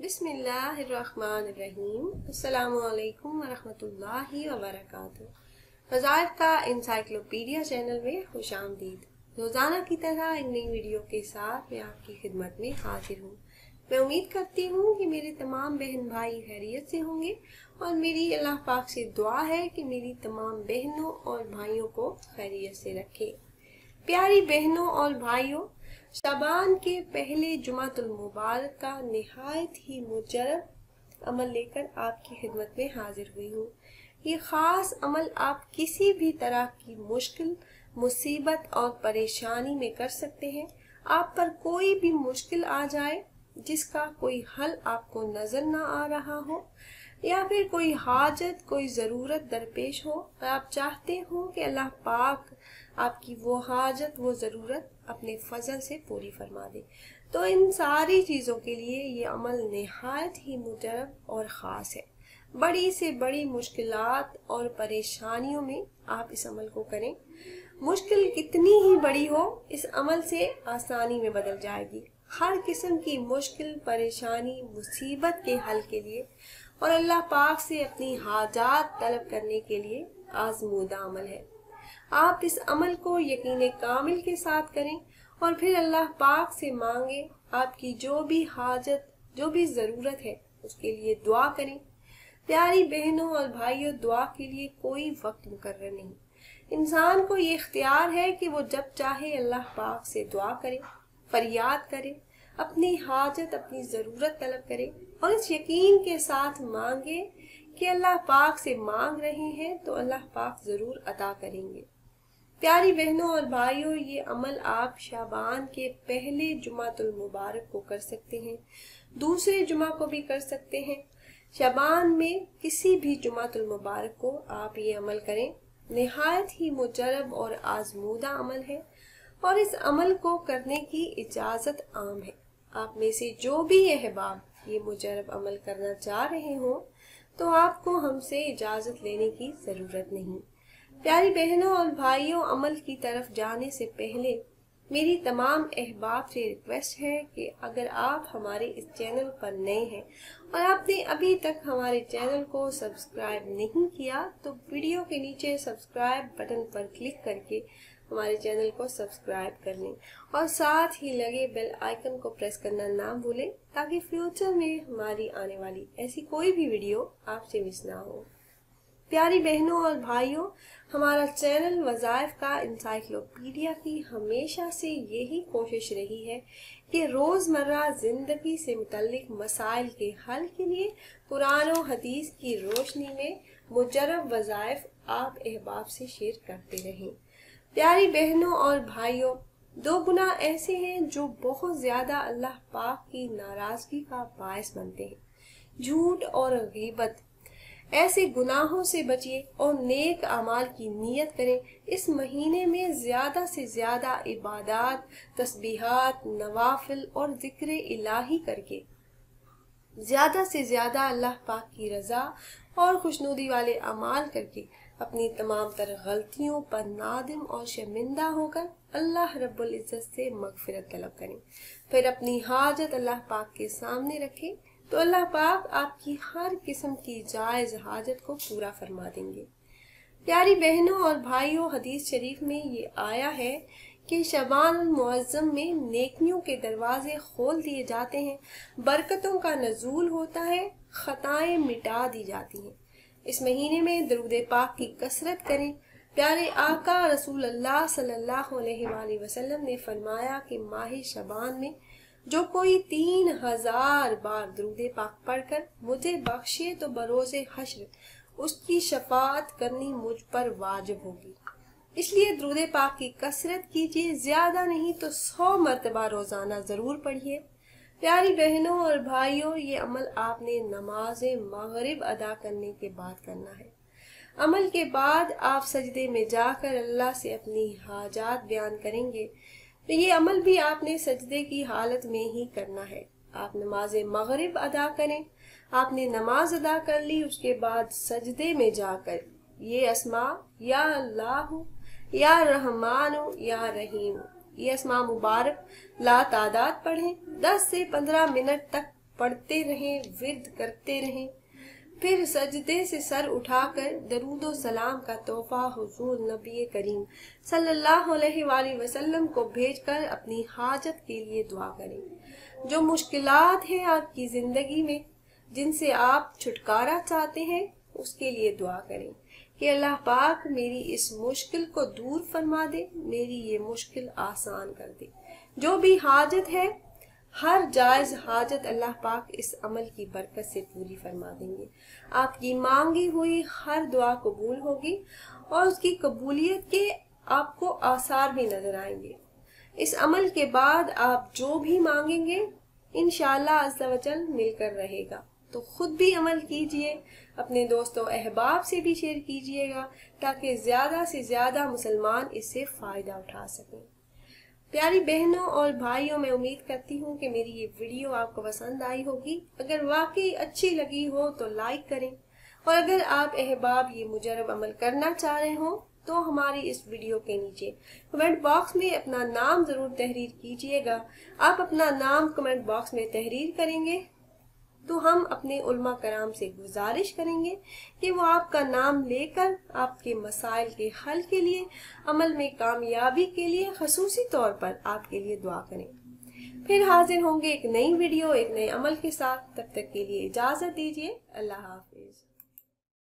बिस्मिल्लाहिर्रहमानिर्रहीम। अस्सलामु अलैकुम वरहमतुल्लाहि वबरकातुहू। वज़ाइफ का इंसाइक्लोपीडिया चैनल में खुशामदीद। रोज़ाना की तरह एक नई वीडियो के साथ मैं आपकी खिदमत में हाजिर हूँ। मैं उम्मीद करती हूँ कि मेरे तमाम बहन भाई खैरियत से होंगे और मेरी अल्लाह पाक से दुआ है कि मेरी तमाम बहनों और भाइयों को खैरियत से रखे। प्यारी बहनों और भाइयों, शाबान के पहले जुमातुल मुबारक का निहायत ही मुजरब अमल लेकर आपकी खिदमत में हाजिर हुई हूँ। ये ख़ास अमल आप किसी भी तरह की मुश्किल, मुसीबत और परेशानी में कर सकते हैं। आप पर कोई भी मुश्किल आ जाए जिसका कोई हल आपको नज़र ना आ रहा हो, या फिर कोई हाजत, कोई ज़रूरत दरपेश हो और आप चाहते हो कि अल्लाह पाक आपकी वो हाजत, वो ज़रूरत अपने फजल से पूरी फरमा दे, तो इन सारी चीज़ों के लिए ये अमल निहायत ही मुजरब और ख़ास है। बड़ी से बड़ी मुश्किलात और परेशानियों में आप इस अमल को करें। मुश्किल कितनी ही बड़ी हो, इस अमल से आसानी में बदल जाएगी। हर किस्म की मुश्किल, परेशानी, मुसीबत के हल के लिए और अल्लाह पाक से अपनी हाजात तलब करने के लिए आज़मूदा अमल है। आप इस अमल को यकीन कामिल के साथ करें और फिर अल्लाह पाक से मांगे। आपकी जो भी हाजत, जो भी ज़रूरत है, उसके लिए दुआ करें। प्यारी बहनों और भाइयों, दुआ के लिए कोई वक्त मुकर्रर नहीं। इंसान को ये इख्तियार है कि वो जब चाहे अल्लाह पाक से दुआ करे, फरियाद करे, अपनी हाजत, अपनी ज़रूरत तलब करे और इस यकीन के साथ मांगे कि अल्लाह पाक से मांग रहे हैं तो अल्लाह पाक ज़रूर अता करेंगे। प्यारी बहनों और भाइयों, ये अमल आप शाबान के पहले जुमातुल मुबारक को कर सकते हैं, दूसरे जुमा को भी कर सकते हैं। शाबान में किसी भी जुमातुल मुबारक को आप ये अमल करें। निहायत ही मुजरब और आज़मूदा अमल है और इस अमल को करने की इजाज़त आम है। आप में से जो भी अहबाब ये मुजरब अमल करना चाह रहे हो तो आपको हमसे इजाज़त लेने की ज़रूरत नहीं। प्यारी बहनों और भाइयों, अमल की तरफ जाने से पहले मेरी तमाम अहबाब से रिक्वेस्ट है कि अगर आप हमारे इस चैनल पर नए हैं और आपने अभी तक हमारे चैनल को सब्सक्राइब नहीं किया तो वीडियो के नीचे सब्सक्राइब बटन पर क्लिक करके हमारे चैनल को सब्सक्राइब कर लें और साथ ही लगे बेल आइकन को प्रेस करना ना भूलें, ताकि फ्यूचर में हमारी आने वाली ऐसी कोई भी वीडियो आपसे मिस ना हो। प्यारी बहनों और भाइयों, हमारा चैनल वज़ाइफ का इंसाइक्लोपीडिया की हमेशा से यही कोशिश रही है कि रोज़मर्रा ज़िंदगी से मुतल्लिक मसाइल के हल के लिए कुरान और हदीस की रोशनी में मुजरब वज़ाइफ आप अहबाब से शेयर करते रहें। प्यारी बहनों और भाइयों, दो गुनाह ऐसे हैं जो बहुत ज़्यादा अल्लाह पाक की नाराज़गी का बायस बनते हैं, झूठ और गीबत। ऐसे गुनाहों से बचिए और नेक अमाल की नीयत करें। इस महीने में ज़्यादा से ज़्यादा इबादत, तस्बीहात, नवाफिल और ज़िक्र इलाही करके ज़्यादा से ज़्यादा अल्लाह पाक की रज़ा और खुशनुदी वाले अमाल करके अपनी तमाम तर गलतियों पर नादिम और शर्मिंदा होकर अल्लाह रब्बुल इज़्ज़त से मग़फ़िरत तलब करें। फिर अपनी हाजत अल्लाह पाक के सामने रखें तो अल्लाह पाक आपकी हर किस्म की जायज़ हाजत को पूरा फरमा देंगे। प्यारी बहनों और भाइयों, हदीस शरीफ में ये आया है कि शबान मुअज़्ज़म में नेकियों के दरवाजे खोल दिए जाते हैं, बरकतों का नज़ूल होता है, खताएं मिटा दी जाती हैं। इस महीने में दरूद पाक की कसरत करें। प्यारे आका रसूल अल्लाह सल्लल्लाहु अलैहि वसल्लम ने फरमाया कि माह शबान में जो कोई 3000 बार दरूद पाक पढ़कर मुझे बख्शे तो बरोज़े हश्र उसकी शफाअत करनी मुझ पर वाजिब होगी। इसलिए दरूद पाक की कसरत कीजिए, ज़्यादा नहीं तो 100 मरतबा रोज़ाना ज़रूर पढ़िए। प्यारी बहनों और भाइयों, ये अमल आपने नमाज मगरिब अदा करने के बाद करना है। अमल के बाद आप सजदे में जाकर अल्लाह से अपनी हाजात बयान करेंगे, तो ये अमल भी आपने सजदे की हालत में ही करना है। आप नमाज मगरिब अदा करें। आपने नमाज अदा कर ली, उसके बाद सजदे में जाकर ये अस्मा या अल्लाह, या रहमान, या रहीम, ये अस्मा मुबारक ला तादाद पढ़ें। 10 से 15 मिनट तक पढ़ते रहें, विर्द करते रहें। फिर सजदे से सर उठाकर दरूद व सलाम का तोहफा हुजूर नबी करीम सल्लल्लाहु अलैहि वसल्लम को भेजकर अपनी हाजत के लिए दुआ करें। जो मुश्किलात हैं आपकी जिंदगी में, जिनसे आप छुटकारा चाहते हैं, उसके लिए दुआ करें कि अल्लाह पाक मेरी इस मुश्किल को दूर फरमा दे, मेरी ये मुश्किल आसान कर दे। जो भी हाजत है, हर जायज हाजत अल्लाह पाक इस अमल की बरकत से पूरी फरमा देंगे। आपकी मांगी हुई हर दुआ कबूल होगी और उसकी कबूलियत के आपको आसार भी नजर आएंगे। इस अमल के बाद आप जो भी मांगेंगे इंशाअल्लाह अज़्ज़ा वजल मिलकर रहेगा। तो खुद भी अमल कीजिए, अपने दोस्तों अहबाब से भी शेयर कीजिएगा ताकि ज्यादा से ज्यादा मुसलमान इससे फायदा उठा सकें। प्यारी बहनों और भाइयों, मैं उम्मीद करती हूँ कि मेरी ये वीडियो आपको पसंद आई होगी। अगर वाकई अच्छी लगी हो तो लाइक करें, और अगर आप अहबाब ये मुजरब अमल करना चाह रहे हो तो हमारी इस वीडियो के नीचे कमेंट बॉक्स में अपना नाम जरूर तहरीर कीजिएगा। आप अपना नाम कमेंट बॉक्स में तहरीर करेंगे तो हम अपने उलमा कराम से गुजारिश करेंगे कि वो आपका नाम लेकर आपके मसाइल के हल के लिए, अमल में कामयाबी के लिए खसूसी तौर पर आपके लिए दुआ करें। फिर हाजिर होंगे एक नई वीडियो, एक नए अमल के साथ। तब तक के लिए इजाजत दीजिए। अल्लाह हाफ़िज़।